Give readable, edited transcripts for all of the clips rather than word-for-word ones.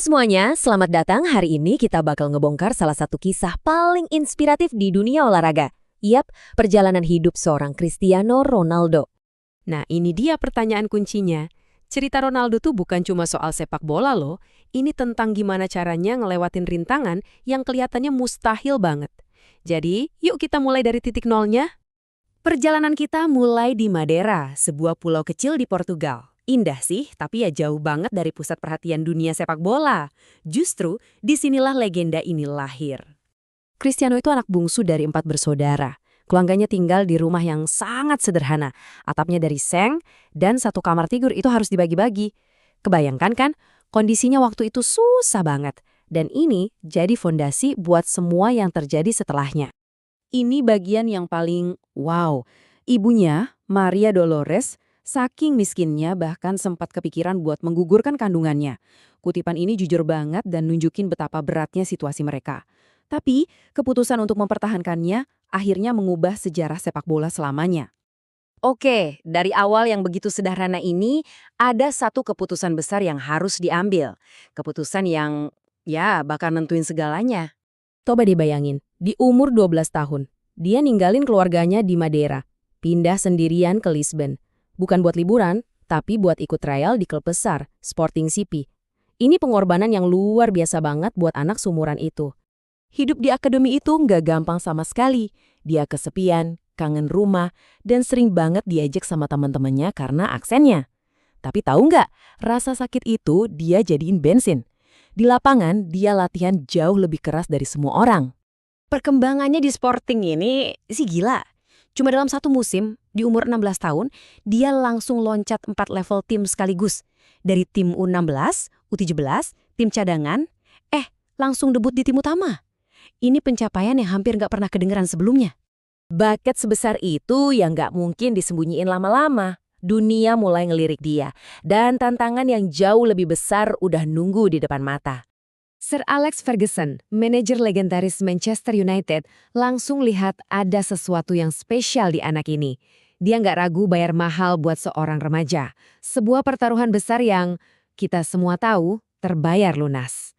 semuanya, selamat datang. Hari ini kita bakal ngebongkar salah satu kisah paling inspiratif di dunia olahraga. Yap, perjalanan hidup seorang Cristiano Ronaldo. Nah, ini dia pertanyaan kuncinya. Cerita Ronaldo tuh bukan cuma soal sepak bola loh, ini tentang gimana caranya ngelewatin rintangan yang kelihatannya mustahil banget. Jadi, yuk kita mulai dari titik nolnya. Perjalanan kita mulai di Madeira, sebuah pulau kecil di Portugal. Indah sih, tapi ya jauh banget dari pusat perhatian dunia sepak bola. Justru, disinilah legenda ini lahir. Cristiano itu anak bungsu dari 4 bersaudara. Keluarganya tinggal di rumah yang sangat sederhana. Atapnya dari seng, dan satu kamar tidur itu harus dibagi-bagi. Kebayangkan kan, kondisinya waktu itu susah banget. Dan ini jadi fondasi buat semua yang terjadi setelahnya. Ini bagian yang paling wow. Ibunya, Maria Dolores, saking miskinnya bahkan sempat kepikiran buat menggugurkan kandungannya. Kutipan ini jujur banget dan nunjukin betapa beratnya situasi mereka. Tapi, keputusan untuk mempertahankannya akhirnya mengubah sejarah sepak bola selamanya. Oke, dari awal yang begitu sederhana ini, ada satu keputusan besar yang harus diambil. Keputusan yang, ya, bakal nentuin segalanya. Coba dibayangin, di umur 12 tahun, dia ninggalin keluarganya di Madeira, pindah sendirian ke Lisbon. Bukan buat liburan, tapi buat ikut trial di klub besar, Sporting CP. Ini pengorbanan yang luar biasa banget buat anak seumuran itu. Hidup di akademi itu nggak gampang sama sekali. Dia kesepian, kangen rumah, dan sering banget diajak sama teman-temannya karena aksennya. Tapi tahu nggak, rasa sakit itu dia jadiin bensin. Di lapangan, dia latihan jauh lebih keras dari semua orang. Perkembangannya di Sporting ini sih gila. Cuma dalam satu musim, di umur 16 tahun, dia langsung loncat 4 level tim sekaligus. Dari tim U16, U17, tim cadangan, langsung debut di tim utama. Ini pencapaian yang hampir nggak pernah kedengeran sebelumnya. Bakat sebesar itu yang nggak mungkin disembunyiin lama-lama. Dunia mulai ngelirik dia, dan tantangan yang jauh lebih besar udah nunggu di depan mata. Sir Alex Ferguson, manajer legendaris Manchester United, langsung lihat ada sesuatu yang spesial di anak ini. Dia nggak ragu bayar mahal buat seorang remaja. Sebuah pertaruhan besar yang, kita semua tahu, terbayar lunas.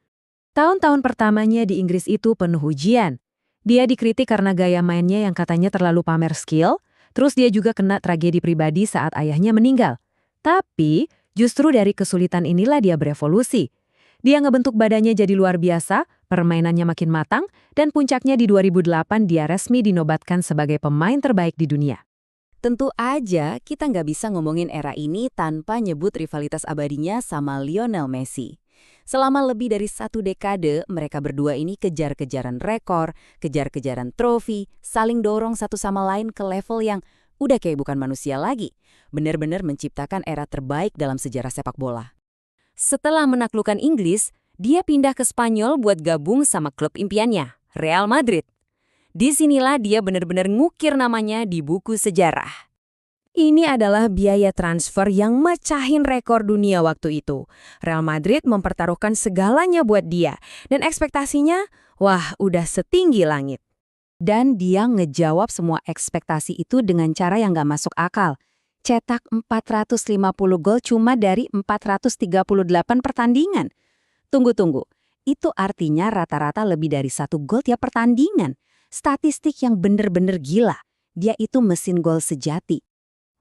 Tahun-tahun pertamanya di Inggris itu penuh ujian. Dia dikritik karena gaya mainnya yang katanya terlalu pamer skill, terus dia juga kena tragedi pribadi saat ayahnya meninggal. Tapi, justru dari kesulitan inilah dia berevolusi. Dia ngebentuk badannya jadi luar biasa, permainannya makin matang, dan puncaknya di 2008 dia resmi dinobatkan sebagai pemain terbaik di dunia. Tentu aja kita nggak bisa ngomongin era ini tanpa nyebut rivalitas abadinya sama Lionel Messi. Selama lebih dari 1 dekade, mereka berdua ini kejar-kejaran rekor, kejar-kejaran trofi, saling dorong satu sama lain ke level yang udah kayak bukan manusia lagi. Benar-benar menciptakan era terbaik dalam sejarah sepak bola. Setelah menaklukkan Inggris, dia pindah ke Spanyol buat gabung sama klub impiannya, Real Madrid. Disinilah dia benar-benar ngukir namanya di buku sejarah. Ini adalah biaya transfer yang mecahin rekor dunia waktu itu. Real Madrid mempertaruhkan segalanya buat dia, dan ekspektasinya, wah, udah setinggi langit. Dan dia ngejawab semua ekspektasi itu dengan cara yang gak masuk akal. Cetak 450 gol cuma dari 438 pertandingan. Tunggu, itu artinya rata-rata lebih dari 1 gol tiap pertandingan. Statistik yang bener-bener gila. Dia itu mesin gol sejati.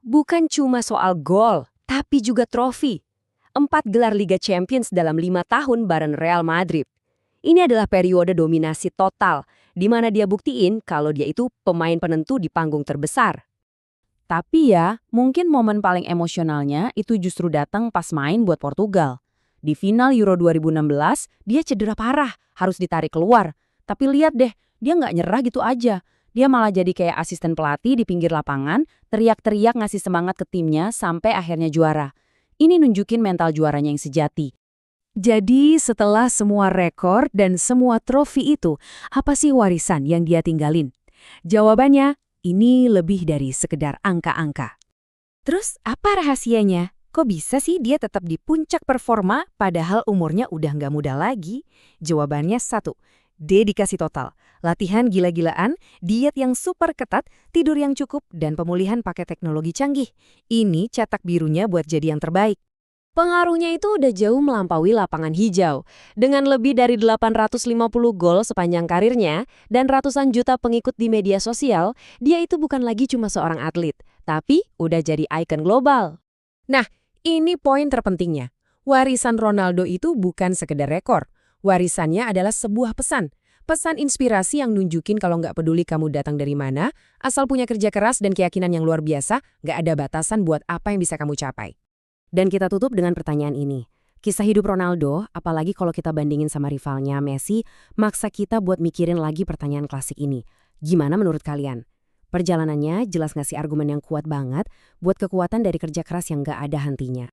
Bukan cuma soal gol, tapi juga trofi. 4 gelar Liga Champions dalam 5 tahun bareng Real Madrid. Ini adalah periode dominasi total, di mana dia buktiin kalau dia itu pemain penentu di panggung terbesar. Tapi ya, mungkin momen paling emosionalnya itu justru datang pas main buat Portugal. Di final Euro 2016, dia cedera parah, harus ditarik keluar. Tapi lihat deh, dia nggak nyerah gitu aja. Dia malah jadi kayak asisten pelatih di pinggir lapangan, teriak-teriak ngasih semangat ke timnya sampai akhirnya juara. Ini nunjukin mental juaranya yang sejati. Jadi setelah semua rekor dan semua trofi itu, apa sih warisan yang dia tinggalin? Jawabannya, ini lebih dari sekedar angka-angka. Terus apa rahasianya? Kok bisa sih dia tetap di puncak performa padahal umurnya udah nggak muda lagi? Jawabannya 1. Dedikasi total. Latihan gila-gilaan, diet yang super ketat, tidur yang cukup, dan pemulihan pakai teknologi canggih. Ini cetak birunya buat jadi yang terbaik. Pengaruhnya itu udah jauh melampaui lapangan hijau. Dengan lebih dari 850 gol sepanjang karirnya dan ratusan juta pengikut di media sosial, dia itu bukan lagi cuma seorang atlet, tapi udah jadi ikon global. Nah, ini poin terpentingnya. Warisan Ronaldo itu bukan sekedar rekor. Warisannya adalah sebuah pesan. Pesan inspirasi yang nunjukin kalau nggak peduli kamu datang dari mana, asal punya kerja keras dan keyakinan yang luar biasa, nggak ada batasan buat apa yang bisa kamu capai. Dan kita tutup dengan pertanyaan ini. Kisah hidup Ronaldo, apalagi kalau kita bandingin sama rivalnya Messi, maksa kita buat mikirin lagi pertanyaan klasik ini. Gimana menurut kalian? Perjalanannya jelas ngasih argumen yang kuat banget buat kekuatan dari kerja keras yang nggak ada hentinya.